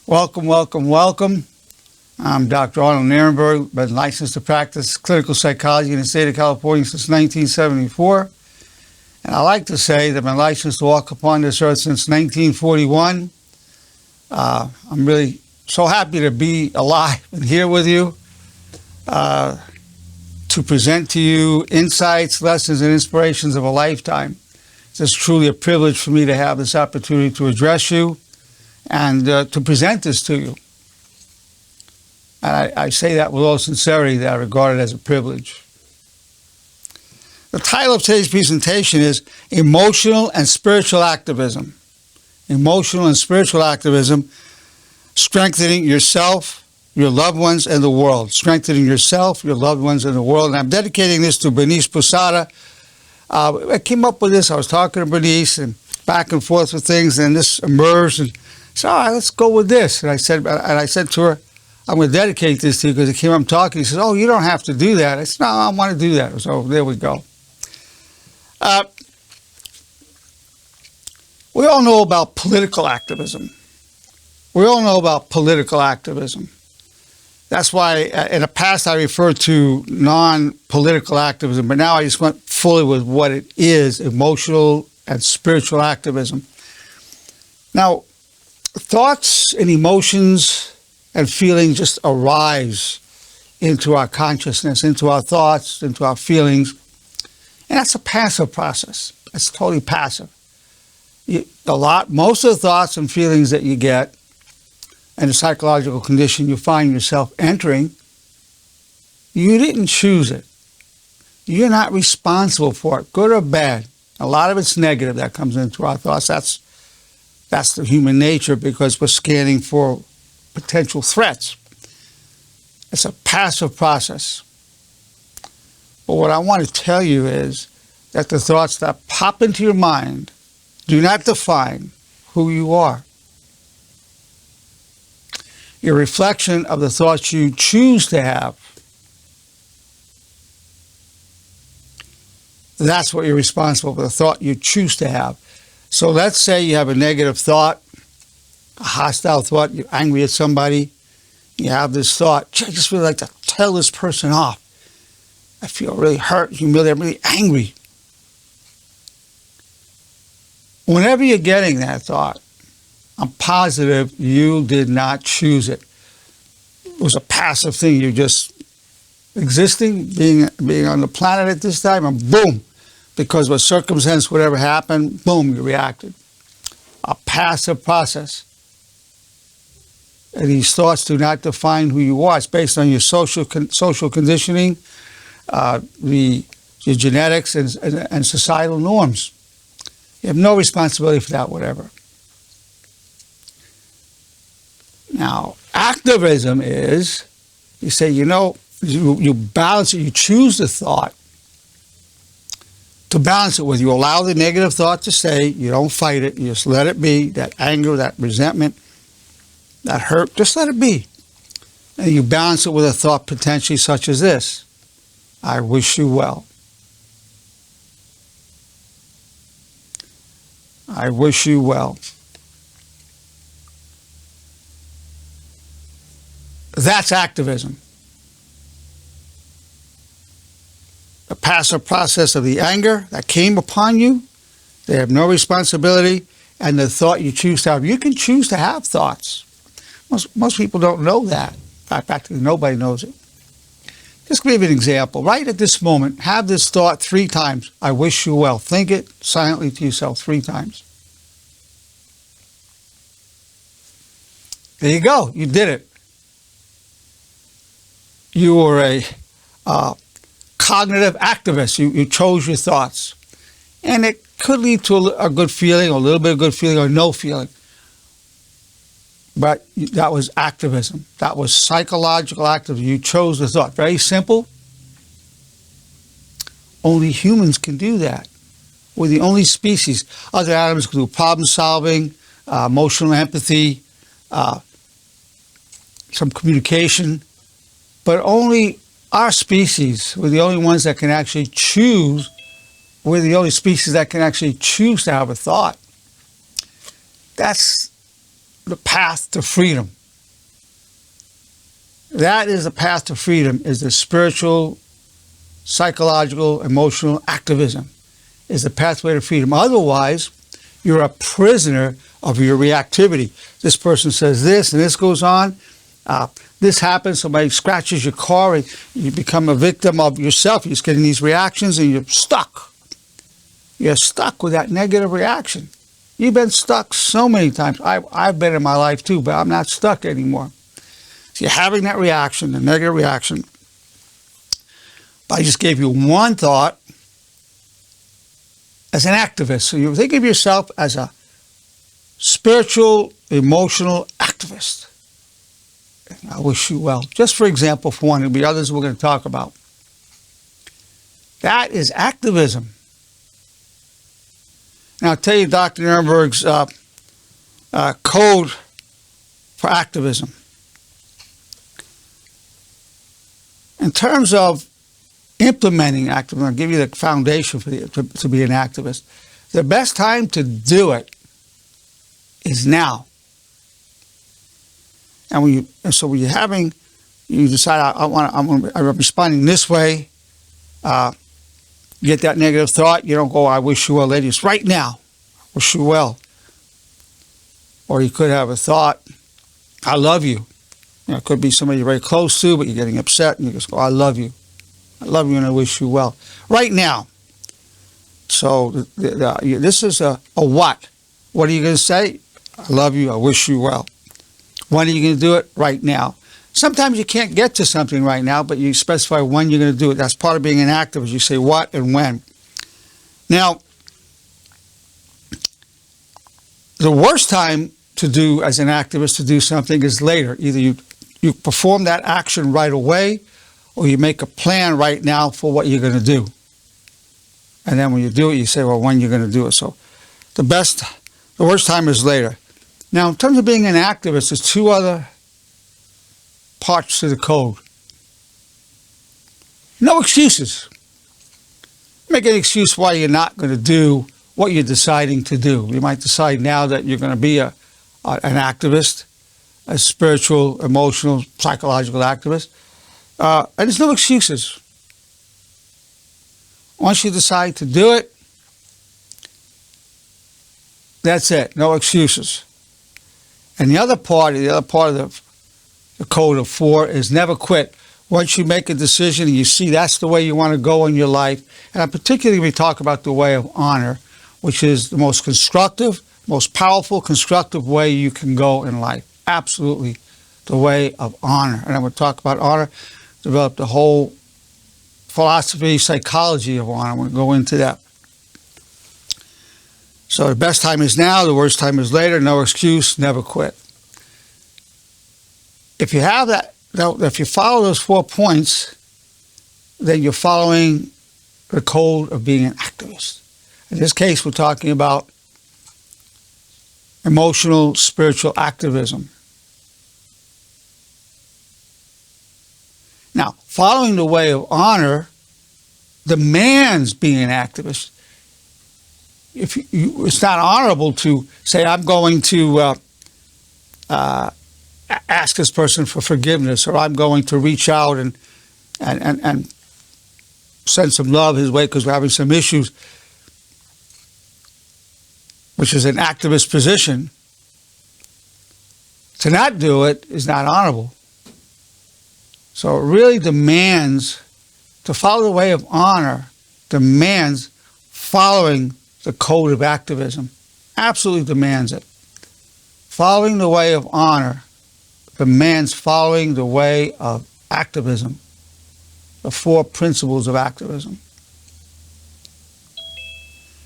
Welcome, welcome, welcome. I'm Dr. Arnold Nerenberg, been licensed to practice clinical psychology in the state of California since 1974. And I like to say that I've been licensed to walk upon this earth since 1941. I'm really so happy to be alive and here with you to present to you insights, lessons, and inspirations of a lifetime. It's truly a privilege for me to have this opportunity to address you and to present this to you. And I say that with all sincerity, that I regard it as a privilege. The title of today's presentation is Emotional and Spiritual Activism. Emotional and Spiritual Activism, Strengthening Yourself, Your Loved Ones, and the World. Strengthening yourself, your loved ones, and the world. And I'm dedicating this to Bernice Posada. I came up with this. I was talking to Bernice and back and forth with things, and this emerged. And so, all right, let's go with this. And I said to her, I'm going to dedicate this to you because it came up talking. He says, oh, you don't have to do that. I said, no, I want to do that. So there we go. We all know about political activism. We all know about political activism. That's why in the past I referred to non-political activism, but now I just went fully with what it is, emotional and spiritual activism. Now, thoughts and emotions and feelings just arise into our consciousness, into our thoughts, into our feelings. And that's a passive process. It's totally passive. Most of the thoughts and feelings that you get and the psychological condition you find yourself entering, you didn't choose it. You're not responsible for it, good or bad. A lot of it's negative that comes into our thoughts. That's the human nature because we're scanning for potential threats. It's a passive process. But what I want to tell you is that the thoughts that pop into your mind do not define who you are. Your reflection of the thoughts you choose to have, that's what you're responsible for, the thought you choose to have. So let's say you have a negative thought, a hostile thought, you're angry at somebody, you have this thought, I just really like to tell this person off. I feel really hurt, humiliated, I'm really angry. Whenever you're getting that thought, I'm positive you did not choose it. It was a passive thing. You're just existing, being on the planet at this time, and boom, because of a circumstance, whatever happened, boom, you reacted. A passive process. And these thoughts do not define who you are. It's based on your social conditioning, your genetics, and societal norms. You have no responsibility for that, whatever. Now, activism is, you say, you balance it, you choose the thought to balance it with. You allow the negative thought to stay, you don't fight it, you just let it be, that anger, that resentment, that hurt, just let it be. And you balance it with a thought potentially such as this: I wish you well. I wish you well. That's activism. The passive process of the anger that came upon you, they have no responsibility, and the thought you choose to have. You can choose to have thoughts. Most people don't know that. In fact, practically nobody knows it. Just give you an example. Right at this moment, have this thought 3 times. I wish you well. Think it silently to yourself 3 times. There you go. You did it. You were a cognitive activist. You chose your thoughts. And it could lead to a good feeling, or a little bit of good feeling, or no feeling. But that was activism. That was psychological activism. You chose the thought. Very simple. Only humans can do that. We're the only species. Other animals can do problem solving, emotional empathy, some communication. But only our species, we're the only ones that can actually choose. We're the only species that can actually choose to have a thought. That's the path to freedom. That is the path to freedom, is the spiritual, psychological, emotional activism, is the pathway to freedom. Otherwise, you're a prisoner of your reactivity. This person says this, and this goes on. This happens, somebody scratches your car, and you become a victim of yourself. You're just getting these reactions, and you're stuck. You're stuck with that negative reaction. You've been stuck so many times. I've been in my life too, but I'm not stuck anymore. So you're having that reaction, the negative reaction. But I just gave you one thought as an activist. So you think of yourself as a spiritual, emotional activist. I wish you well. Just for example, for one, there'll be others we're going to talk about. That is activism. Now, I'll tell you Dr. Nerenberg's code for activism. In terms of implementing activism, I'll give you the foundation for to be an activist. The best time to do it is now. And when you decide I'm responding this way. You get that negative thought. You don't go, I wish you well, ladies. Right now, I wish you well. Or you could have a thought, I love you. It could be somebody you're very close to, but you're getting upset, and you just go, I love you. I love you, and I wish you well. Right now. So this is a what. What are you going to say? I love you. I wish you well. When are you going to do it? Right now. Sometimes you can't get to something right now, but you specify when you're going to do it. That's part of being an activist. You say what and when. Now, the worst time to do as an activist to do something is later. Either you perform that action right away, or you make a plan right now for what you're going to do. And then when you do it, you say, well, when you're going to do it. So the worst time is later. Now, in terms of being an activist, there's two other parts to the code. No excuses. Make an excuse why you're not going to do what you're deciding to do. You might decide now that you're going to be an activist, a spiritual, emotional, psychological activist. And there's no excuses. Once you decide to do it, that's it. No excuses. And the other part of the code of 4 is never quit. Once you make a decision and you see that's the way you want to go in your life, and I'm particularly going to talk about the way of honor, which is the most constructive, most powerful, constructive way you can go in life. Absolutely, the way of honor. And I'm going to talk about honor, develop the whole philosophy, psychology of honor. I'm going to go into that. So the best time is now, the worst time is later, no excuse, never quit. If you have that, if you follow those 4 points, then you're following the code of being an activist. In this case, we're talking about emotional, spiritual activism. Now, following the way of honor demands being an activist. It's not honorable to say, I'm going to ask this person for forgiveness, or I'm going to reach out and send some love his way because we're having some issues, which is an activist position. To not do it is not honorable. So it really demands, to follow the way of honor, demands following the code of activism. Absolutely demands it. Following the way of honor demands following the way of activism, the 4 principles of activism.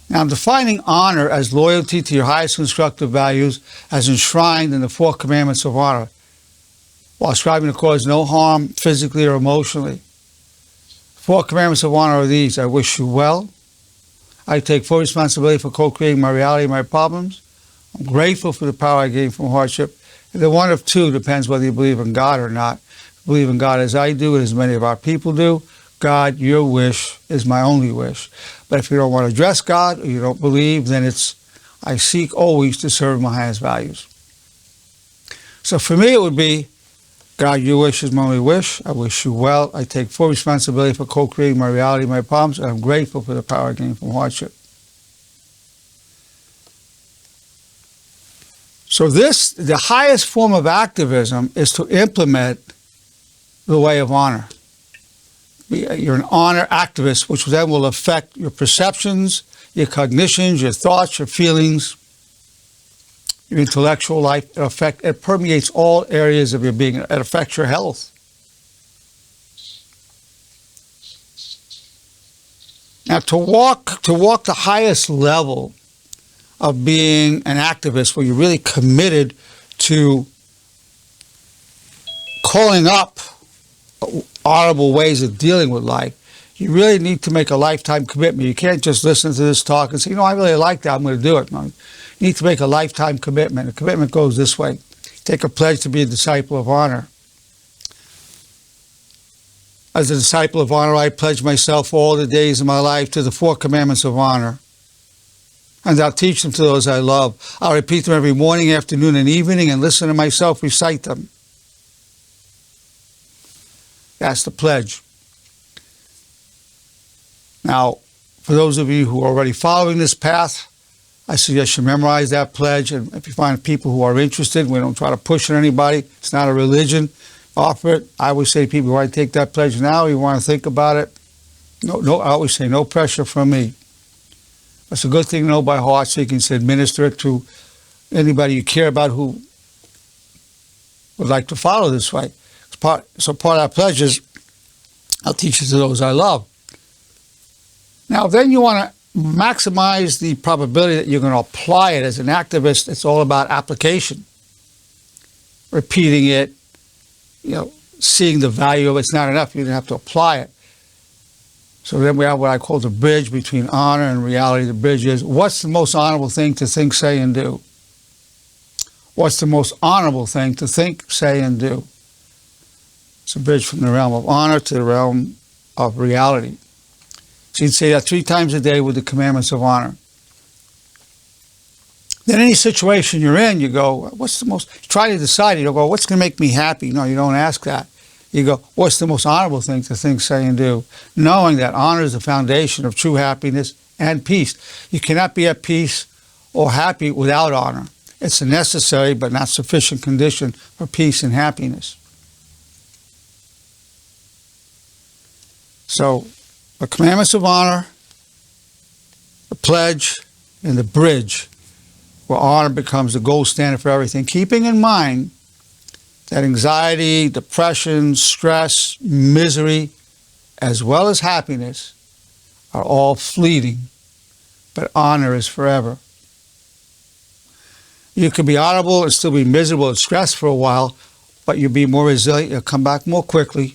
Now, I'm defining honor as loyalty to your highest constructive values as enshrined in the 4 commandments of honor, while striving to cause no harm physically or emotionally. 4 commandments of honor are these: I wish you well. I take full responsibility for co-creating my reality and my problems. I'm grateful for the power I gain from hardship. And the one of 2 depends whether you believe in God or not. If you believe in God as I do and as many of our people do, God, your wish is my only wish. But if you don't want to address God or you don't believe, then it's, I seek always to serve my highest values. So for me, it would be, God, your wish is my only wish. I wish you well. I take full responsibility for co-creating my reality, my problems, and I'm grateful for the power I gain from hardship. So the highest form of activism is to implement the way of honor. You're an honor activist, which then will affect your perceptions, your cognitions, your thoughts, your feelings, your intellectual life. It permeates all areas of your being. It affects your health. Now, to walk the highest level of being an activist, where you're really committed to calling up honorable ways of dealing with life, you really need to make a lifetime commitment. You can't just listen to this talk and say, I really like that, I'm going to do it. No, you need to make a lifetime commitment. The commitment goes this way. Take a pledge to be a disciple of honor. As a disciple of honor, I pledge myself all the days of my life to the 4 commandments of honor. And I'll teach them to those I love. I'll repeat them every morning, afternoon, and evening, and listen to myself recite them. That's the pledge. Now, for those of you who are already following this path, I suggest you memorize that pledge. And if you find people who are interested, we don't try to push on anybody. It's not a religion. Offer it. I always say to people, you want to take that pledge now? You want to think about it? No. I always say, no pressure from me. It's a good thing to know by heart, so you can administer it to anybody you care about who would like to follow this way. So part of our pledge is, I'll teach it to those I love. Now, then you want to maximize the probability that you're going to apply it. As an activist, it's all about application. Repeating it, seeing the value of it. It's not enough. You have to apply it. So then we have what I call the bridge between honor and reality. The bridge is, what's the most honorable thing to think, say, and do? What's the most honorable thing to think, say, and do? It's a bridge from the realm of honor to the realm of reality. So you'd say that 3 times a day with the commandments of honor. Then any situation you're in, you go, try to decide. You don't go, what's going to make me happy? No, you don't ask that. You go, what's the most honorable thing to think, say, and do? Knowing that honor is the foundation of true happiness and peace. You cannot be at peace or happy without honor. It's a necessary but not sufficient condition for peace and happiness. So, the commandments of honor, the pledge, and the bridge, where honor becomes the gold standard for everything. Keeping in mind that anxiety, depression, stress, misery, as well as happiness, are all fleeting, but honor is forever. You can be honorable and still be miserable and stressed for a while, but you'll be more resilient, you'll come back more quickly,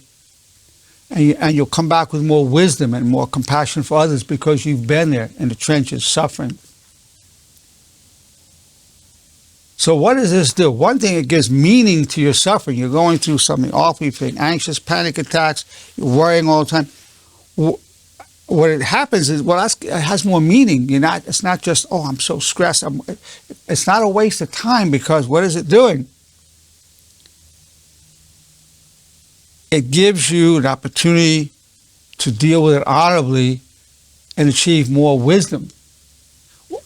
and you'll come back with more wisdom and more compassion for others because you've been there in the trenches suffering. So what does this do? One thing, it gives meaning to your suffering. You're going through something awful, you're feeling anxious, panic attacks, you're worrying all the time. What it happens is, it has more meaning. It's not just, I'm so stressed. It's not a waste of time, because what is it doing? It gives you an opportunity to deal with it honorably and achieve more wisdom.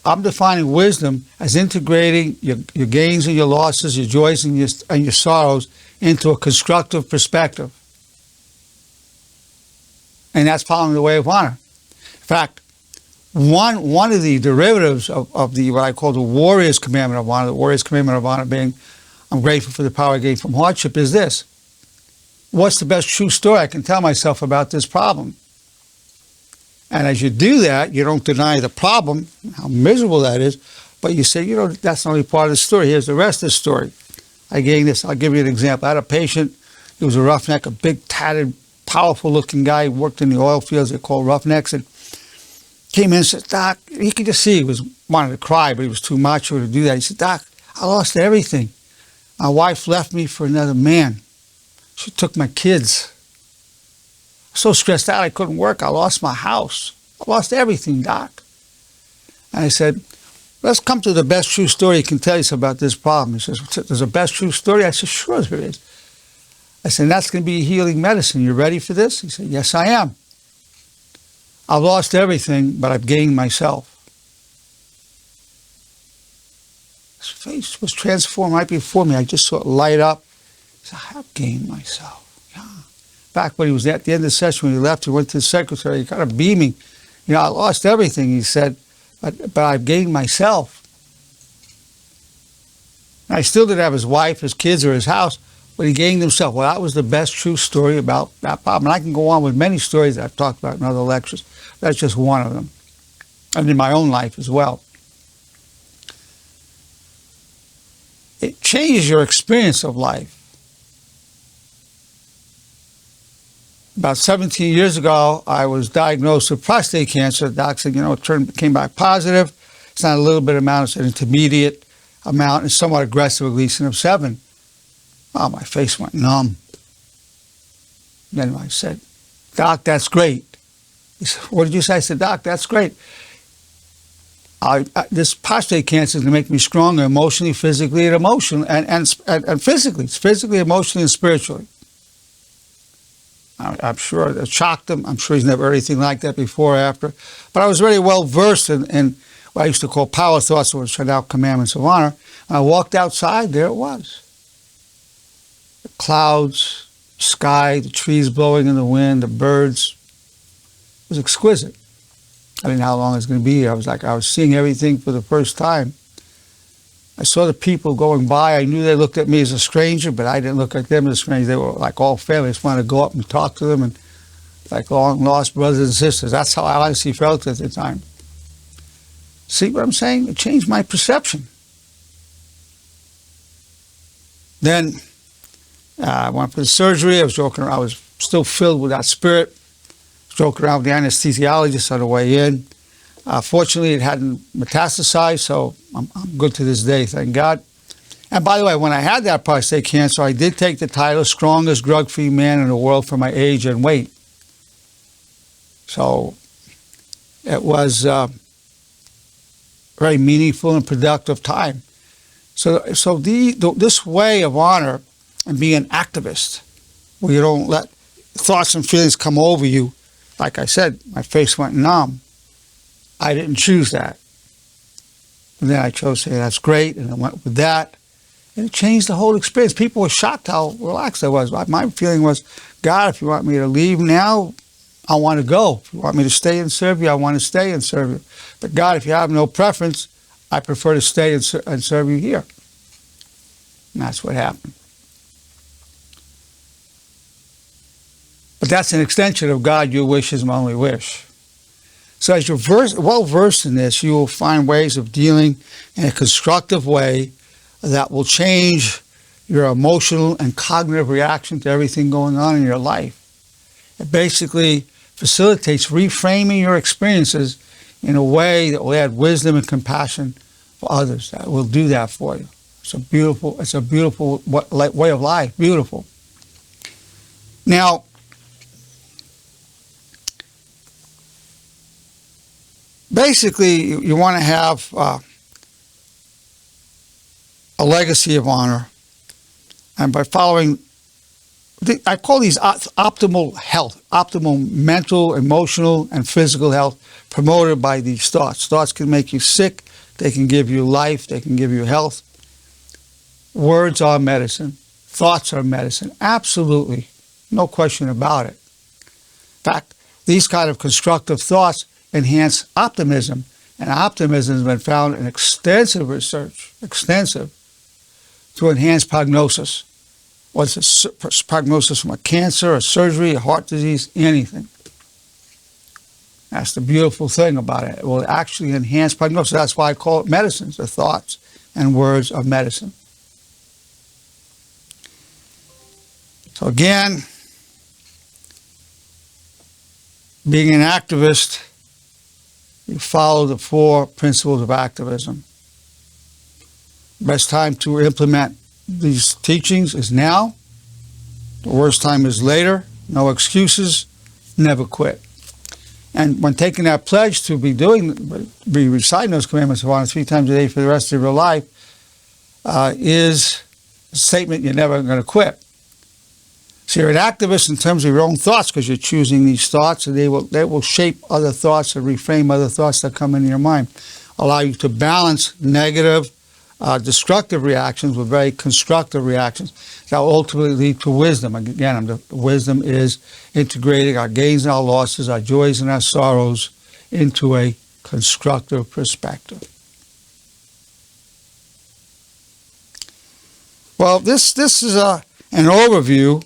I'm defining wisdom as integrating your gains and your losses, your joys and your sorrows into a constructive perspective. And that's following the way of honor. In fact, one of the derivatives of the what I call the warrior's commandment of honor, the warrior's commandment of honor being, I'm grateful for the power I gained from hardship, is this. What's the best true story I can tell myself about this problem? And as you do that, you don't deny the problem, how miserable that is, but you say, that's only part of the story. Here's the rest of the story. I gained this. I'll give you an example. I had a patient. He was a roughneck, a big, tatted, powerful-looking guy. He worked in the oil fields. They're called roughnecks. And came in and said, Doc, he could just see he wanted to cry, but he was too macho to do that. He said, Doc, I lost everything. My wife left me for another man. She took my kids. So stressed out I couldn't work. I lost my house. I lost everything, Doc. And I said, let's come to the best true story you can tell us about this problem. He says, there's a best true story? I said, sure there is. I said, that's going to be healing medicine. You ready for this? He said, yes, I am. I've lost everything, but I've gained myself. His face was transformed right before me. I just saw it light up. He said, I have gained myself. Yeah. Back when he was at the end of the session, when he left, he went to the secretary, kind of beaming. I lost everything, he said, but I've gained myself. And I still didn't have his wife, his kids, or his house, but he gained himself. Well, that was the best true story about that problem. And I can go on with many stories that I've talked about in other lectures. That's just one of them. And in my own life as well. It changes your experience of life. About 17 years ago, I was diagnosed with prostate cancer. The doc said, it came back positive. It's not a little bit amount, it's an intermediate amount, and somewhat aggressive, at least of 7. Oh, my face went numb. Then I said, Doc, that's great. He said, what did you say? I said, Doc, that's great. This prostate cancer is going to make me stronger emotionally, physically, and physically. It's physically, emotionally, and spiritually. I'm sure it shocked him. I'm sure he's never heard anything like that before or after. But I was very well versed in what I used to call power thoughts, which are now commandments of honor. And I walked outside, there it was. The clouds, sky, the trees blowing in the wind, the birds. It was exquisite. I didn't know how long it was going to be here. I was seeing everything for the first time. I saw the people going by. I knew they looked at me as a stranger, but I didn't look at them as a stranger. They were like all family. I just wanted to go up and talk to them, and like long lost brothers and sisters. That's how I honestly felt at the time. See what I'm saying? It changed my perception. Then I went for the surgery. I was joking around. I was still filled with that spirit. Joking around with the anesthesiologist on the way in. Fortunately, it hadn't metastasized, so I'm good to this day, thank God. And by the way, when I had that prostate cancer, I did take the title strongest drug-free man in the world for my age and weight. So it was a very meaningful and productive time. So this way of honor and being an activist, where you don't let thoughts and feelings come over you. Like I said, my face went numb. I didn't choose that. And then I chose to say, that's great, and I went with that. And it changed the whole experience. People were shocked how relaxed I was. My feeling was, God, if you want me to leave now, I want to go. If you want me to stay and serve you, I want to stay and serve you. But God, if you have no preference, I prefer to stay and serve you here. And that's what happened. But that's an extension of God, your wish is my only wish. So as you're well-versed in this, you will find ways of dealing in a constructive way that will change your emotional and cognitive reaction to everything going on in your life. It basically facilitates reframing your experiences in a way that will add wisdom and compassion for others. That will do that for you. It's a beautiful way of life. Beautiful. Now, basically, you want to have a legacy of honor, and by following, I call these optimal health, optimal mental, emotional, and physical health promoted by these thoughts. Thoughts can make you sick, they can give you life, they can give you health. Words are medicine, thoughts are medicine, absolutely, no question about it. In fact, these kind of constructive thoughts enhance optimism, and optimism has been found in extensive research, to enhance prognosis. What's a prognosis from a cancer, a surgery, a heart disease, anything. That's the beautiful thing about it. It will actually enhance prognosis. That's why I call it medicines, the thoughts and words of medicine. So again, being an activist, you follow the 4 principles of activism. Best time to implement these teachings is now. The worst time is later. No excuses. Never quit. And when taking that pledge to be reciting those commandments of honor 3 times a day for the rest of your life, is a statement you're never going to quit. So you're an activist in terms of your own thoughts because you're choosing these thoughts, and they will shape other thoughts and reframe other thoughts that come into your mind, allow you to balance negative, destructive reactions with very constructive reactions that will ultimately lead to wisdom. Again, the wisdom is integrating our gains and our losses, our joys and our sorrows into a constructive perspective. Well, this is an overview,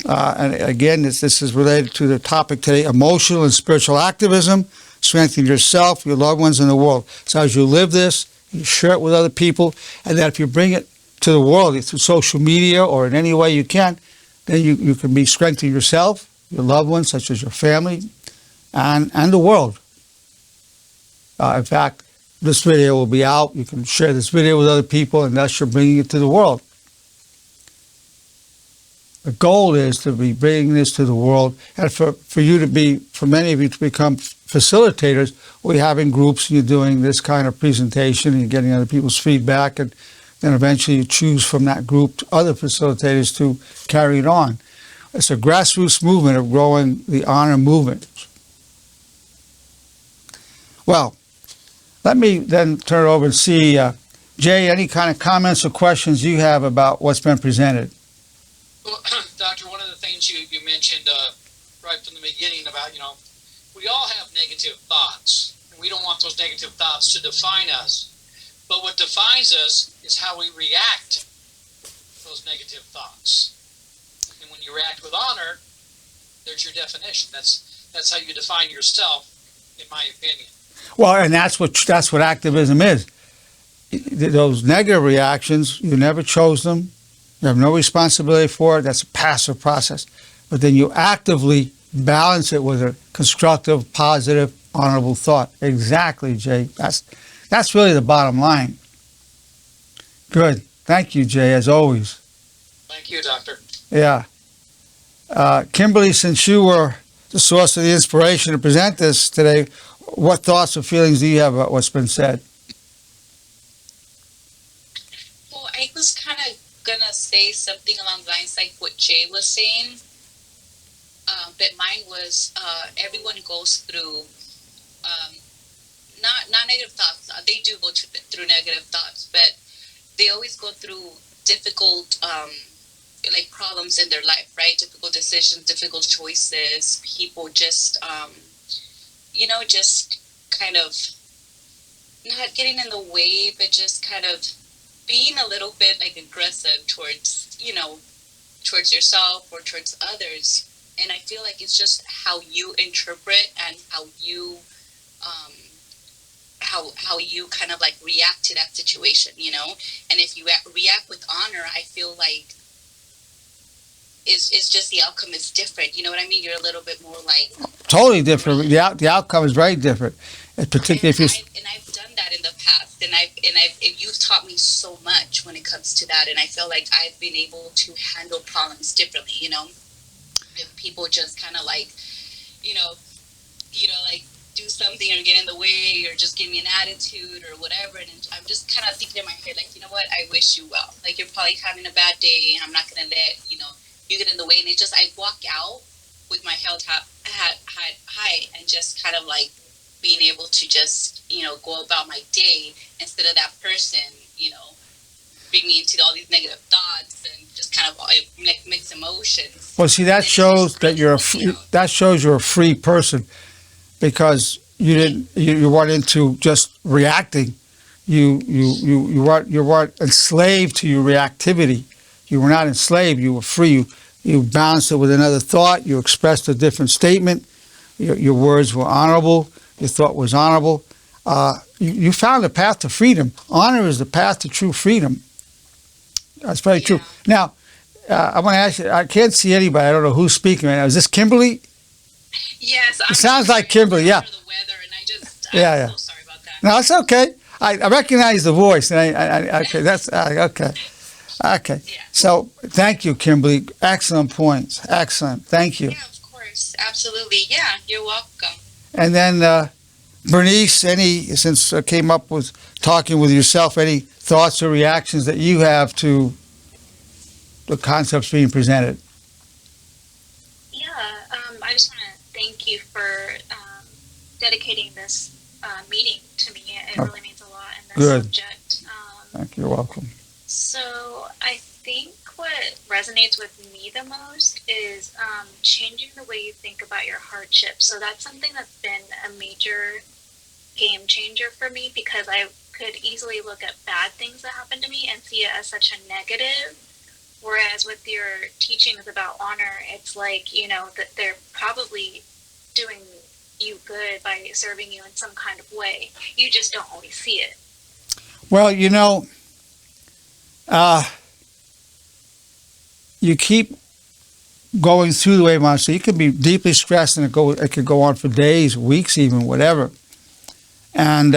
and again, this is related to the topic today: emotional and spiritual activism, strengthen yourself, your loved ones, and the world. So as you live this, you share it with other people, and that if you bring it to the world through social media or in any way you can, then you can be strengthening yourself, your loved ones, such as your family, and the world. In fact, this video will be out. You can share this video with other people, and thus you're bringing it to the world. The goal is to be bringing this to the world, and for many of you to become facilitators. We're having groups, you're doing this kind of presentation, and you're getting other people's feedback, and then eventually you choose from that group other facilitators to carry it on. It's a grassroots movement of growing the honor movement. Well, let me then turn it over and see, Jay, any kind of comments or questions you have about what's been presented? Well, Doctor, one of the things you mentioned right from the beginning about, we all have negative thoughts, and we don't want those negative thoughts to define us. But what defines us is how we react to those negative thoughts. And when you react with honor, there's your definition. That's how you define yourself, in my opinion. Well, and that's what activism is. Those negative reactions, you never chose them. You have no responsibility for it. That's a passive process. But then you actively balance it with a constructive, positive, honorable thought. Exactly, Jay. That's really the bottom line. Good. Thank you, Jay, as always. Thank you, Doctor. Yeah. Kimberly, since you were the source of the inspiration to present this today, what thoughts or feelings do you have about what's been said? Well, I was kind of going to say something along the lines like what Jay was saying. But mine was everyone goes through not negative thoughts. They do go through negative thoughts, but they always go through difficult like problems in their life, right? Difficult decisions, difficult choices. People just just kind of not getting in the way, but just kind of being a little bit like aggressive towards yourself or towards others. And I feel like it's just how you interpret and how you how you kind of like react to that situation, And if you react with honor, I feel like it's just the outcome is different. You know what I mean? You're a little bit more like totally different. The outcome is very different, particularly if you. And I've done that in the past, and you've taught me so much when it comes to that, and I feel like I've been able to handle problems differently. If people just kind of like, like do something or get in the way or just give me an attitude or whatever, and I'm just kind of thinking in my head like, you know what? I wish you well. Like you're probably having a bad day, and I'm not gonna let you get in the way. And it's just I walk out with my head high and just kind of like being able to just go about my day instead of that person bring me into all these negative thoughts and just kind of like mixed emotions. Well, see, that shows that you're a free person, because you weren't into just reacting. You weren't enslaved to your reactivity. You were not enslaved. You were free. You balanced it with another thought. You expressed a different statement. Your words were honorable. Your thought was honorable. You found a path to freedom. Honor is the path to true freedom. That's very true. Now, I want to ask you, I can't see anybody. I don't know who's speaking right now. Is this Kimberly? Yes. It sounds like Kimberly, yeah. The weather, and I'm so sorry about that. No, it's okay. I recognize the voice. And okay, that's okay. Okay. Yeah. So, thank you, Kimberly. Excellent points. Excellent. Thank you. Yeah, of course. Absolutely. Yeah, you're welcome. And then, Bernice, since I came up with talking with yourself, any thoughts or reactions that you have to the concepts being presented? I just want to thank you for dedicating this meeting to me. It really means a lot in this Good. subject. Thank you. You're welcome. So I think what resonates with me the most is changing the way you think about your hardship. So that's something that's been a major game changer for me, because I could easily look at bad things that happen to me and see it as such a negative. Whereas with your teachings about honor, it's like, you know, that they're probably doing you good by serving you in some kind of way. You just don't always see it. Well, you know, you keep going through the wave monster. You can be deeply stressed, and it could go on for days, weeks, even whatever. And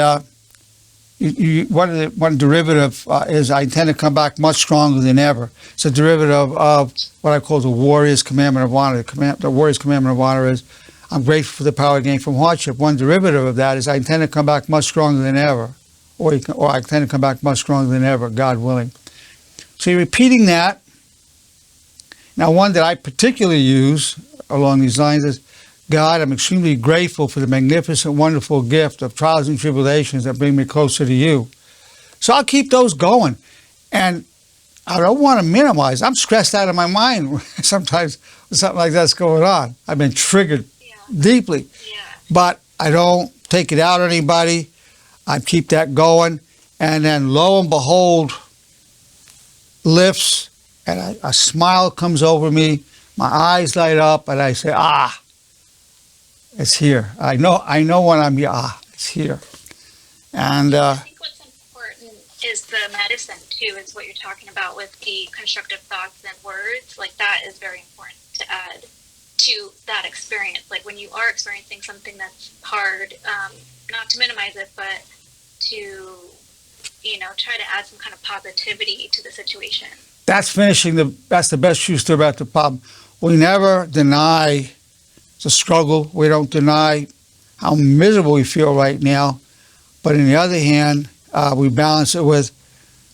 one derivative is I intend to come back much stronger than ever. It's a derivative of what I call the warrior's commandment of honor. The warrior's commandment of honor is I'm grateful for the power gained from hardship. One derivative of that is I intend to come back much stronger than ever, or I intend to come back much stronger than ever, God willing. So you're repeating that. Now, one that I particularly use along these lines is, God, I'm extremely grateful for the magnificent, wonderful gift of trials and tribulations that bring me closer to you. So I'll keep those going. And I don't want to minimize. I'm stressed out of my mind sometimes when something like that's going on. I've been triggered deeply. Yeah. But I don't take it out on anybody. I keep that going. And then lo and behold, lifts, and a smile comes over me. My eyes light up, and I say, it's here. I know when I'm here. It's here. And I think what's important is the medicine too, is what you're talking about with the constructive thoughts and words. Like, that is very important to add to that experience. Like, when you are experiencing something that's hard, not to minimize it, but to, you know, try to add some kind of positivity to the situation. That's the best true story about the problem. We never deny the struggle. We don't deny how miserable we feel right now. But on the other hand, we balance it with,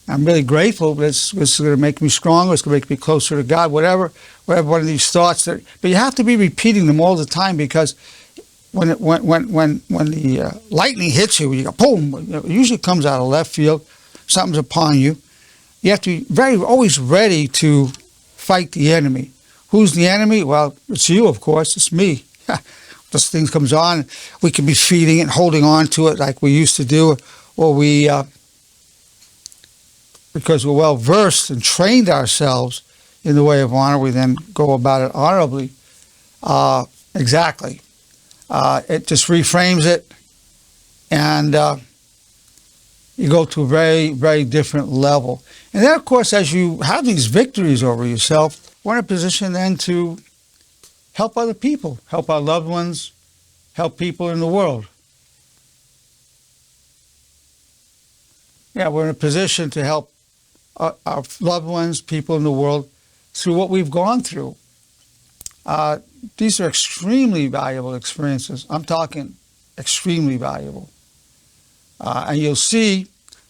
I'm really grateful. This is going to make me stronger. It's going to make me closer to God. Whatever one of these thoughts but you have to be repeating them all the time, because when the lightning hits you, you go boom. It usually comes out of left field. Something's upon you. You have to be always ready to fight the enemy. Who's the enemy? Well, it's you, of course. It's me. This thing comes on, we can be feeding it and holding on to it like we used to do, or because we're well versed and trained ourselves in the way of honor, we then go about it honorably. Exactly. It just reframes it, and you go to a very, very different level. And then, of course, as you have these victories over yourself, we're in a position then to help other people, help our loved ones, help people in the world. Yeah, we're in a position to help our loved ones, people in the world, through what we've gone through. These are extremely valuable experiences. I'm talking extremely valuable. And you'll see,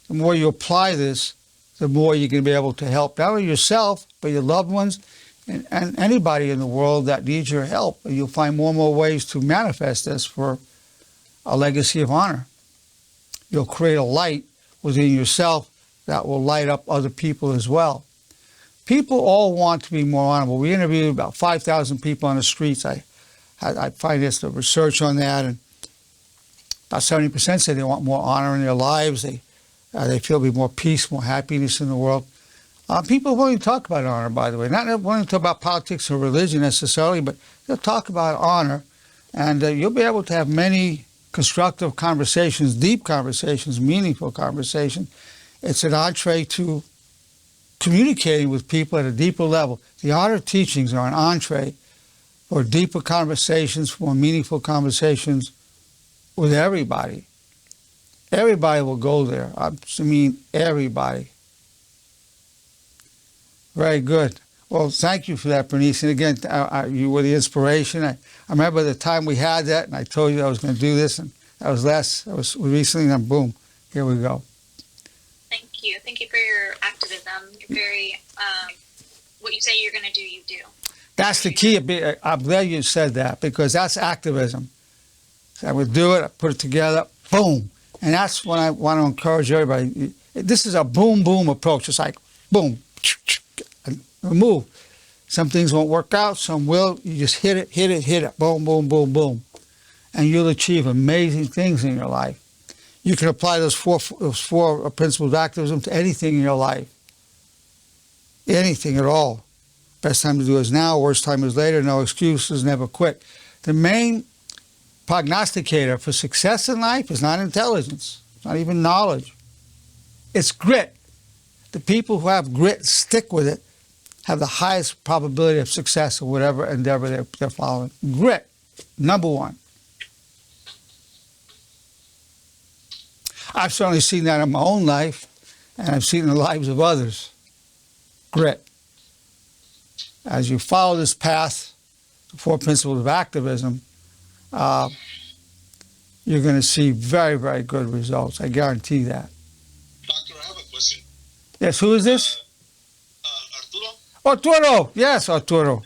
the more you apply this, the more you're going to be able to help not only yourself, but your loved ones, and anybody in the world that needs your help. And you'll find more and more ways to manifest this for a legacy of honor. You'll create a light within yourself that will light up other people as well. People all want to be more honorable. We interviewed about 5,000 people on the streets. I financed the research on that, and about 70% say they want more honor in their lives. They feel there'll be more peace, more happiness in the world. People won't talk about honor, by the way. Not wanting to talk about politics or religion necessarily, but they'll talk about honor. And you'll be able to have many constructive conversations, deep conversations, meaningful conversations. It's an entree to communicating with people at a deeper level. The honor teachings are an entree for deeper conversations, for more meaningful conversations with everybody. Everybody will go there. I mean, everybody. Very good. Well, thank you for that, Bernice. And again, you were the inspiration. I remember the time we had that, and I told you I was going to do this, and that was recently, and boom, here we go. Thank you. Thank you for your activism. You're very, what you say you're going to do, you do. That's the key. I'm glad you said that, because that's activism. So I would do it, I put it together, boom. And that's what I want to encourage everybody. This is a boom, boom approach. It's like, boom, and move. Some things won't work out, some will. You just hit it, boom, boom, boom, boom. And you'll achieve amazing things in your life. You can apply those four principles of activism to anything in your life. Anything at all. Best time to do is now, worst time is later, no excuses, never quit. The main prognosticator for success in life is not intelligence, it's not even knowledge. It's grit. The people who have grit, stick with it, have the highest probability of success in whatever endeavor they're following. Grit, number one. I've certainly seen that in my own life, and I've seen it in the lives of others. Grit. As you follow this path, the four principles of activism, you're going to see very, very good results. I guarantee that. Doctor, I have a question. Yes, who is this? Arturo? Arturo. Yes, Arturo. Well,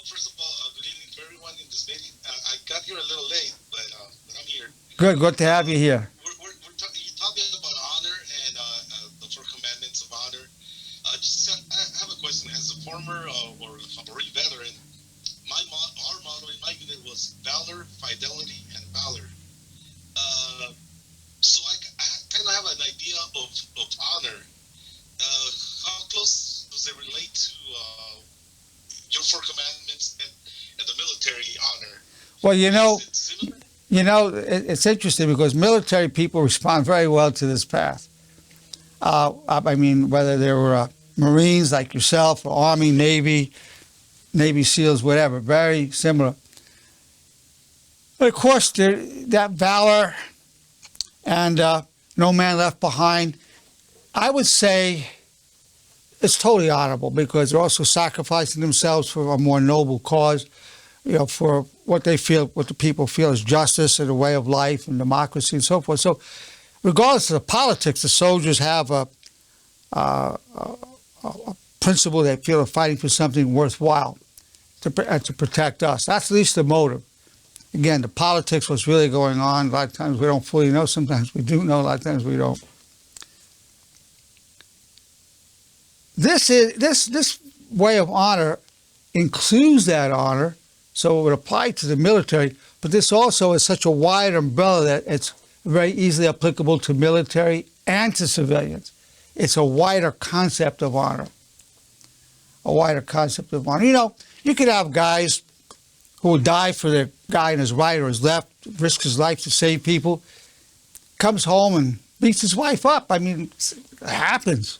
first of all, good evening to everyone in this meeting. I got here a little late, but I'm here. Good to have you here. We're talking, you talking about honor and the four commandments of honor. I have a question. As a former or a Marine veteran, our motto in my unit was valor, fidelity, and valor. So I kind of have an idea of honor. How close does it relate to your four commandments and the military honor? Well, Is it similar? it's interesting because military people respond very well to this path. I mean, whether they were Marines like yourself, or Army, Navy SEALs, whatever, very similar. But of course, that valor and no man left behind, I would say it's totally honorable, because they're also sacrificing themselves for a more noble cause, for what the people feel is justice and a way of life and democracy and so forth. So regardless of the politics, the soldiers have a principle they feel are fighting for something worthwhile to protect us. That's at least the motive. Again, the politics, what's really going on, a lot of times we don't fully know. Sometimes we do know, a lot of times we don't. This way of honor includes that honor, so it would apply to the military, but this also is such a wide umbrella that it's very easily applicable to military and to civilians. It's a wider concept of honor. A wider concept of honor. You could have guys who would die for their guy on his right or his left, risk his life to save people, comes home and beats his wife up. I mean, it happens.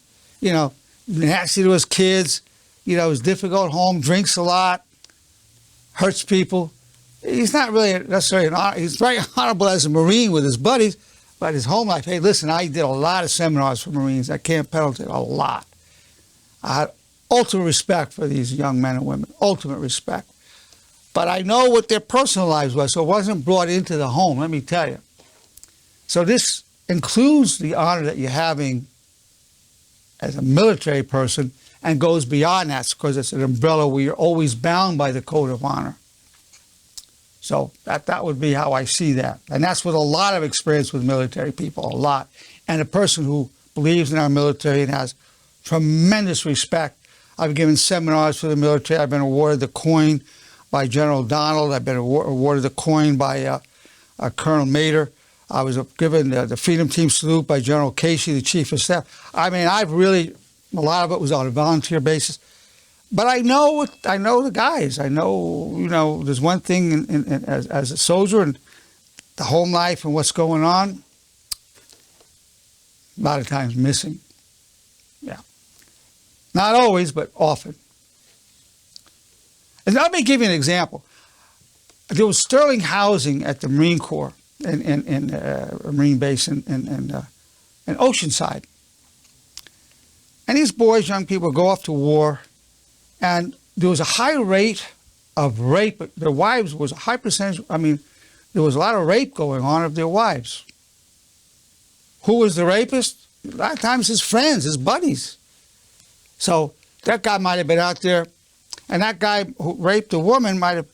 Nasty to his kids, is difficult at home, drinks a lot, hurts people. He's not really necessarily he's very honorable as a Marine with his buddies, but his home life, hey, listen, I did a lot of seminars for Marines at Camp Pendleton, a lot. I had ultimate respect for these young men and women, ultimate respect. But I know what their personal lives were, so it wasn't brought into the home, let me tell you. So this includes the honor that you're having as a military person and goes beyond that, because it's an umbrella where you're always bound by the code of honor. So that would be how I see that. And that's with a lot of experience with military people, a lot. And a person who believes in our military and has tremendous respect. I've given seminars for the military. I've been awarded the coin by General Donald. I've been awarded the coin by Colonel Mater. I was given the Freedom Team salute by General Casey, the Chief of Staff. I mean, a lot of it was on a volunteer basis. But I know the guys. I know, there's one thing as a soldier and the home life and what's going on, a lot of times missing. Yeah. Not always, but often. And let me give you an example. There was Sterling housing at the Marine Corps in a Marine base in Oceanside. And these boys, young people, go off to war, and there was a high rate of rape. Their wives was a high percentage. I mean, there was a lot of rape going on of their wives. Who was the rapist? A lot of times his friends, his buddies. So that guy might have been out there, And that guy who raped a woman might have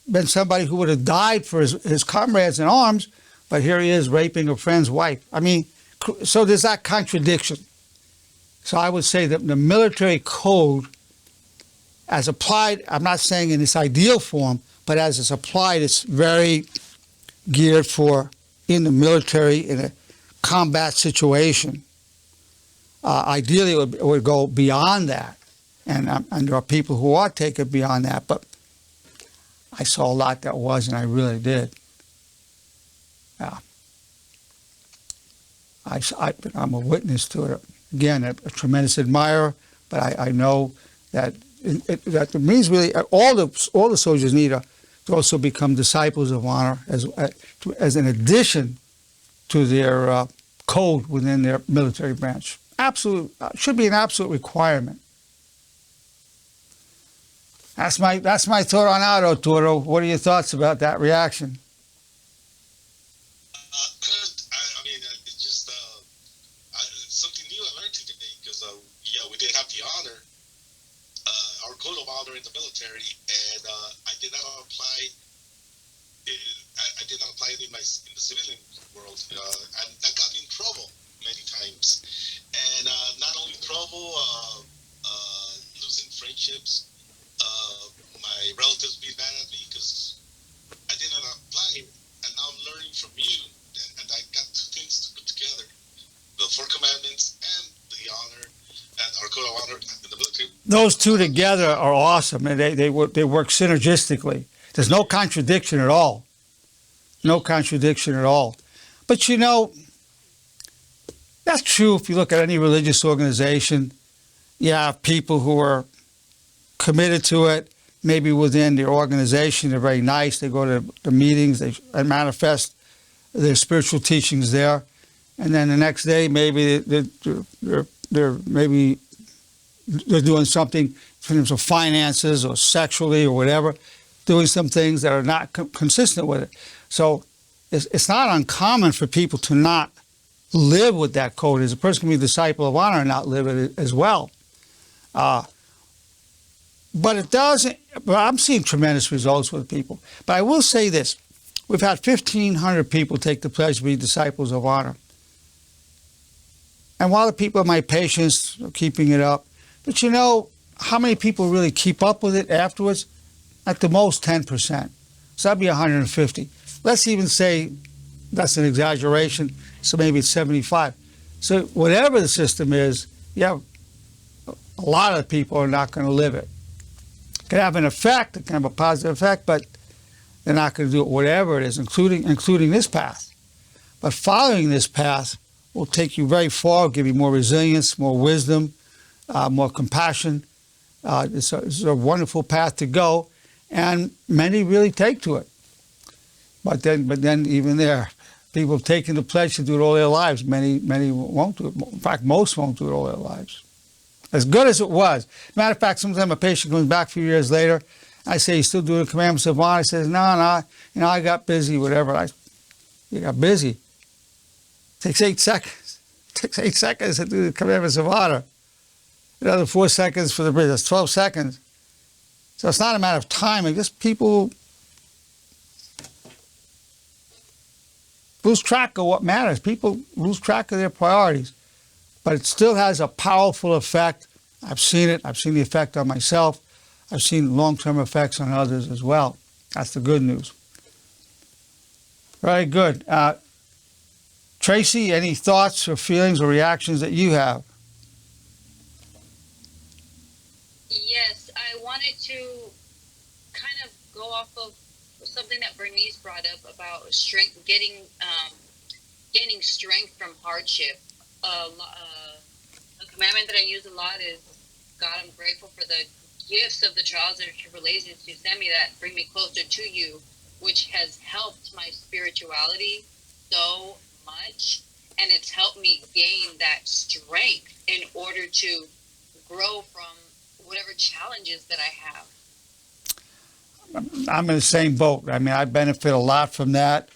been somebody who would have died for his comrades in arms, but here he is raping a friend's wife. I mean, so there's that contradiction. So I would say that the military code, as applied, I'm not saying in its ideal form, but as it's applied, it's very geared for in the military, in a combat situation. Ideally, it would go beyond that. And there are people who ought to take it beyond that, but I saw a lot that wasn't, I really did. I'm a witness to it. Again, a tremendous admirer, but I know that that means really all the soldiers need to also become disciples of honor as an addition to their code within their military branch. Absolute should be an absolute requirement. That's my thought on that, Arturo. What are your thoughts about that reaction? I mean, it's just something new I learned today because we did have the honor, our code of honor in the military, and I did not apply. I did not apply it in the civilian world, and that got me in trouble many times. And not only trouble, losing friendships. My relatives be mad at me because I didn't apply it, and now I'm learning from you, and I got two things to put together: the Four Commandments and the honor, and our code of honor in the military. Those two together are awesome, and they work synergistically. There's no contradiction at all. No contradiction at all. But you know, that's true if you look at any religious organization. You have people who are committed to it, maybe within their organization. They're very nice. They go to the meetings. They manifest their spiritual teachings there. And then the next day, maybe they're doing something in terms of finances or sexually or whatever, doing some things that are not consistent with it. So it's not uncommon for people to not live with that code. As a person can be a disciple of honor and not live it as well. But it doesn't. But I'm seeing tremendous results with people. But I will say this: we've had 1,500 people take the pledge to be disciples of honor. And while the people of my patients are keeping it up, but you know how many people really keep up with it afterwards? At the most, 10%. So that'd be 150. Let's even say that's an exaggeration. So maybe it's 75. So whatever the system is, yeah, a lot of people are not going to live it. It can have an effect, it can have a positive effect, but they're not going to do it, whatever it is, including this path. But following this path will take you very far, give you more resilience, more wisdom, more compassion. It's a wonderful path to go, and many really take to it. But then even there, people have taken the pledge to do it all their lives. Many won't do it. In fact, most won't do it all their lives. As good as it was. Matter of fact, sometimes a patient comes back a few years later. I say, "You still doing the commandments of honor?" He says, "No, I got busy, whatever." You got busy. It takes 8 seconds. It takes 8 seconds to do the commandments of honor. Another 4 seconds for the bridge. That's 12 seconds. So it's not a matter of time. It's just people lose track of what matters. People lose track of their priorities. But it still has a powerful effect. I've seen it. I've seen the effect on myself. I've seen long-term effects on others as well. That's the good news. Very good. Tracy, any thoughts or feelings or reactions that you have? Yes, I wanted to kind of go off of something that Bernice brought up about strength, gaining strength from hardship. A commandment that I use a lot is, God, I'm grateful for the gifts of the trials and tribulations you send me that bring me closer to you, which has helped my spirituality so much, and it's helped me gain that strength in order to grow from whatever challenges that I have. I'm in the same boat. I mean, I benefit a lot from that.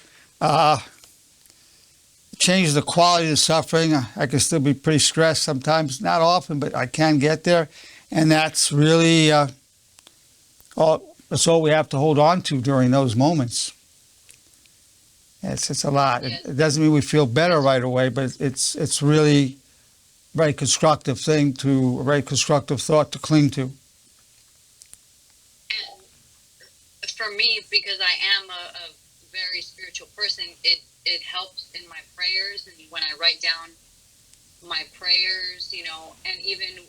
Change the quality of suffering. I can still be pretty stressed sometimes, not often, but I can get there. And that's really That's all we have to hold on to during those moments. It's a lot. It doesn't mean we feel better right away, but it's really a very constructive thought to cling to. And for me, because I am a very spiritual person, it helps in my prayers, and when I write down my prayers, and even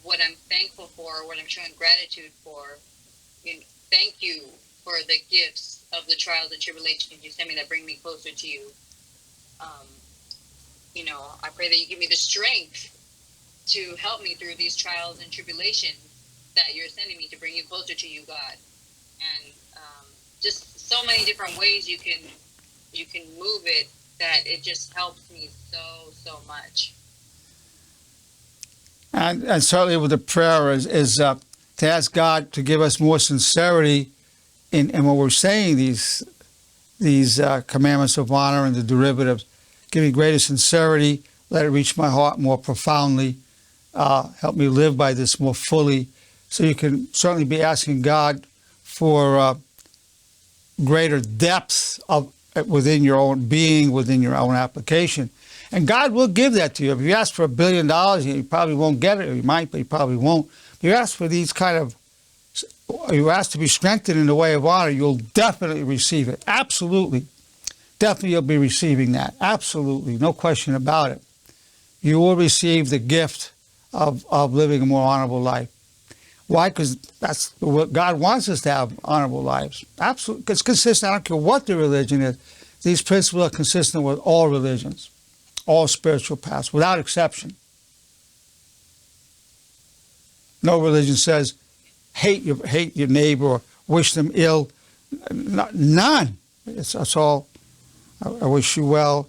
what I'm thankful for, what I'm showing gratitude for. Thank you for the gifts of the trials and tribulations you send me that bring me closer to you. I pray that you give me the strength to help me through these trials and tribulations that you're sending me to bring you closer to you, God. And just so many different ways you can move it, that it just helps me so much. And certainly with the prayer is to ask God to give us more sincerity in what we're saying, these commandments of honor and the derivatives. Give me greater sincerity, let it reach my heart more profoundly, help me live by this more fully. So you can certainly be asking God for greater depth within your own being, within your own application. And God will give that to you. If you ask for $1 billion, you probably won't get it. Or you might, but you probably won't. If you ask for you ask to be strengthened in the way of honor, you'll definitely receive it. Absolutely. Definitely you'll be receiving that. Absolutely. No question about it. You will receive the gift of living a more honorable life. Why? Because that's what God wants us to have, honorable lives. Absolutely. It's consistent. I don't care what the religion is. These principles are consistent with all religions, all spiritual paths, without exception. No religion says hate your neighbor or wish them ill. None. It's all I wish you well,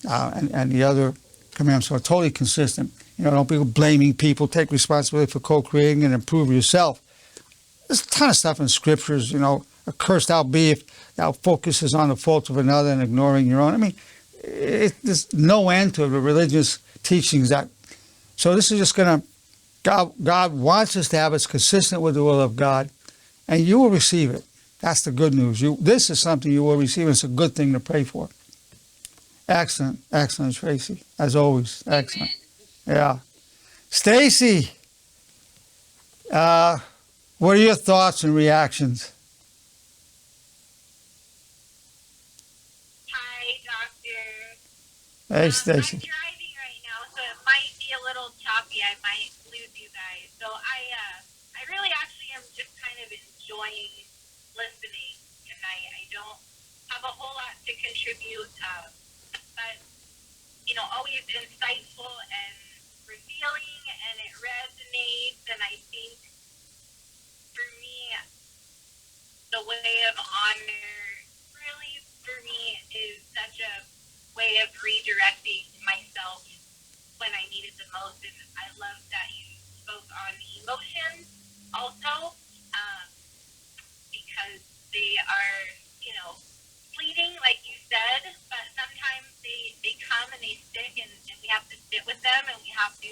and the other commandments are totally consistent. Don't be blaming people. Take responsibility for co-creating and improve yourself. There's a ton of stuff in scriptures. Accursed thou be if thou focuses on the faults of another and ignoring your own. I mean, there's no end to the religious teachings. So this is just going to. God wants us to have it consistent with the will of God, and you will receive it. That's the good news. This is something you will receive, and it's a good thing to pray for. Excellent, Tracy, as always. Excellent. Amen. Yeah. Stacy, what are your thoughts and reactions? Hi, Doctor. Hey, Stacy. I'm driving right now, so it might be a little choppy. I might lose you guys. So I really actually am just kind of enjoying listening, and I don't have a whole lot to contribute, but always insightful and revealing, and it resonates. And I think for me, the way of honor really for me is such a way of redirecting myself when I need it the most. And I love that you spoke on emotions also, because they are, fleeting, like you said, but sometimes they come and they stick, and we have to sit with them, and we have to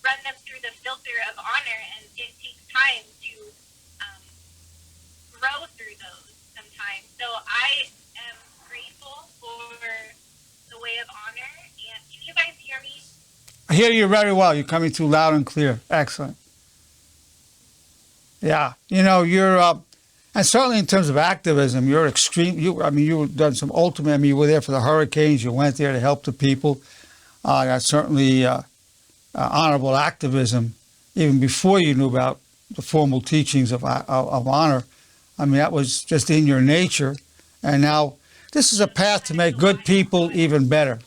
run them through the filter of honor, and it takes time to grow through those sometimes. So I am grateful for the way of honor. And can you guys hear me? I hear you very well. You're coming through loud and clear. Excellent. Yeah, you're and certainly in terms of activism, you're extreme. You've done some ultimate. You were there for the hurricanes. You went there to help the people. That's certainly honorable activism, even before you knew about the formal teachings of honor. That was just in your nature. And now this is a path to make good people even better.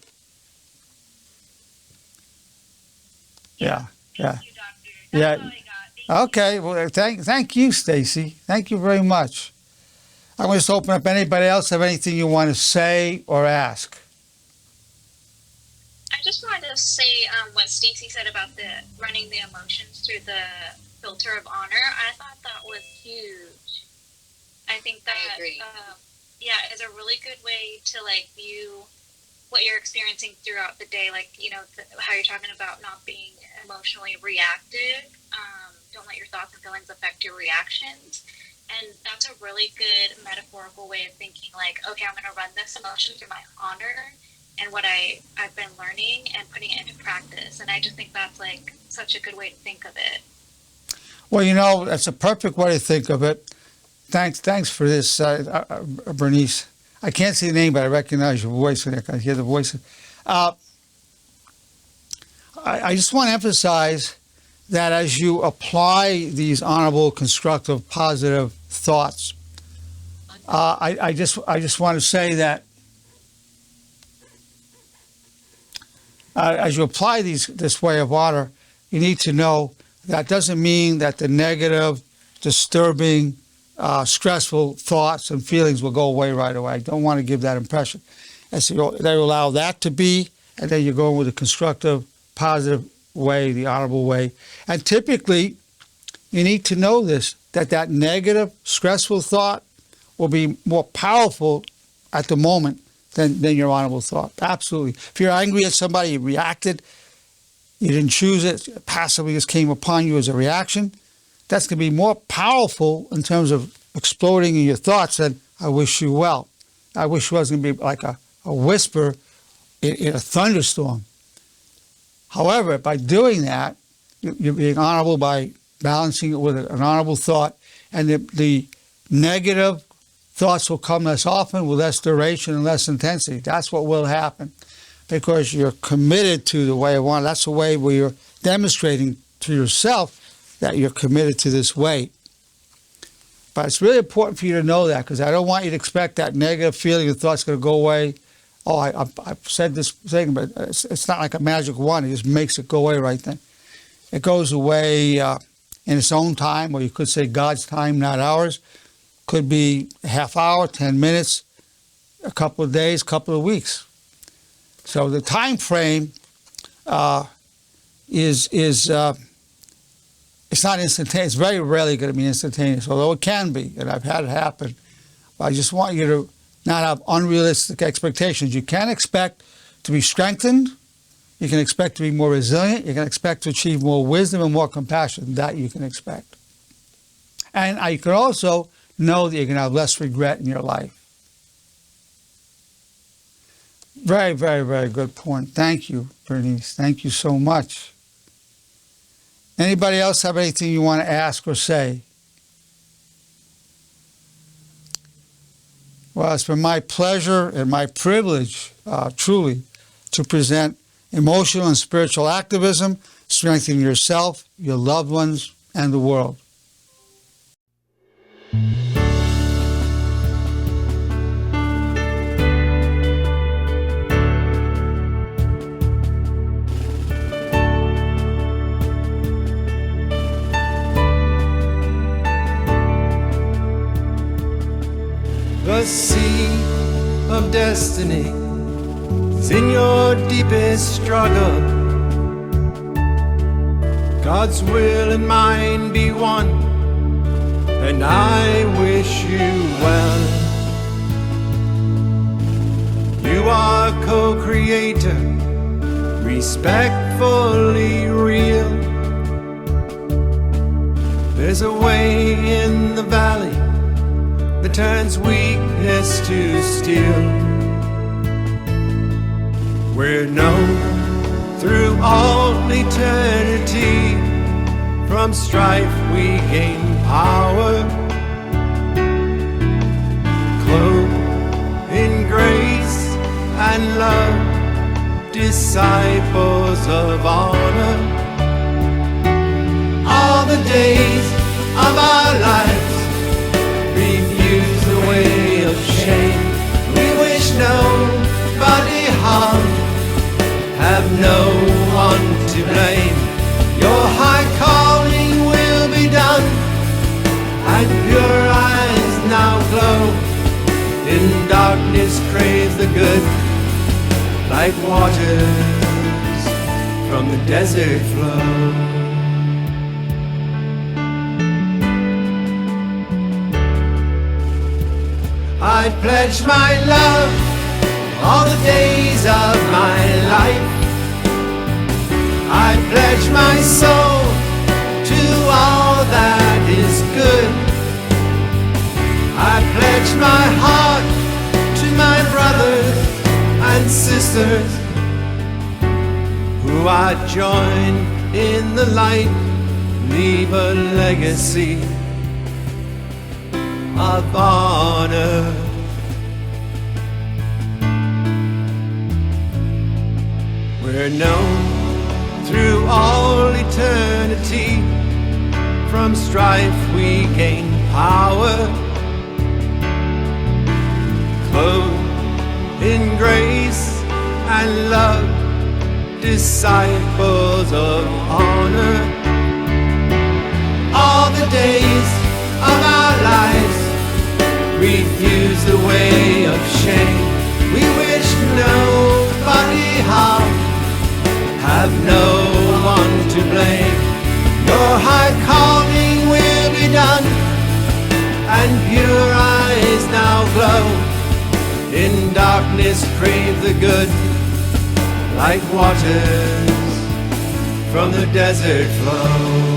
Yeah. Thank you, Doctor. That's all I got. Okay, well, thank you, Stacy. Thank you very much. I'm going to just open up. Anybody else have anything you want to say or ask? I just wanted to say what Stacy said about running the emotions through the filter of honor. I thought that was huge. I think that, I agree. Is a really good way to view what you're experiencing throughout the day. How you're talking about not being emotionally reactive. Don't let your thoughts and feelings affect your reactions. And that's a really good metaphorical way of thinking, like, okay, I'm going to run this emotion through my honor and what I've been learning and putting it into practice. And I just think that's like such a good way to think of it. Well, that's a perfect way to think of it. Thanks for this, Bernice. I can't see the name, but I recognize your voice, and I can hear the voice. I just want to emphasize that as you apply these honorable, constructive, positive thoughts, I just want to say that as you apply this way of honor, you need to know that doesn't mean that the negative, disturbing, stressful thoughts and feelings will go away right away. I don't want to give that impression. And so they allow that to be, and then you're going with a constructive, positive way, the honorable way. And typically, you need to know this, that negative, stressful thought will be more powerful at the moment than your honorable thought. Absolutely. If you're angry at somebody, you reacted, you didn't choose it, it passively just came upon you as a reaction, that's going to be more powerful in terms of exploding in your thoughts than I wish you well. I wish you was going to be like a whisper in a thunderstorm. However, by doing that, you're being honorable by balancing it with an honorable thought, and the negative thoughts will come less often with less duration and less intensity. That's what will happen because you're committed to the way of honor. That's the way where you're demonstrating to yourself that you're committed to this way. But it's really important for you to know that, because I don't want you to expect that negative feeling and thought's going to go away. Oh, I've said this thing, but it's not like a magic wand. It just makes it go away right then. It goes away in its own time, or you could say God's time, not ours. Could be a half hour, 10 minutes, a couple of days, couple of weeks. So the time frame is it's not instantaneous. It's very rarely going to be instantaneous, although it can be, and I've had it happen. But I just want you to not have unrealistic expectations. You can expect to be strengthened. You can expect to be more resilient. You can expect to achieve more wisdom and more compassion. That you can expect. And you can also know that you can have less regret in your life. Very, very, very good point. Thank you, Bernice. Thank you so much. Anybody else have anything you want to ask or say? Well, it's been my pleasure and my privilege, truly, to present emotional and spiritual activism, strengthening yourself, your loved ones, and the world. The sea of destiny is in your deepest struggle. God's will and mine be one, and I wish you well. You are co-creator, respectfully real. There's a way in the valley that turns weakness to steel. We're known through all eternity. From strife we gain power, clothed in grace and love, disciples of honor. All the days of our lives refuse the way of shame. We wish nobody harm, have no one to blame. Your high calling will be done, and pure eyes now glow. In darkness crave the good, like waters from the desert flow. I pledge my love all the days of my life. I pledge my soul to all that is good. successors who I join in the light leave a legacy of honor. We're known through all eternity. From strife we gain power, clothed in grace and love, disciples of honor. All the days of our lives refuse the way of shame. We wish nobody harm, have no one to blame. Your high calling will be done, and pure eyes now glow. In darkness crave the good, like waters from the desert flow.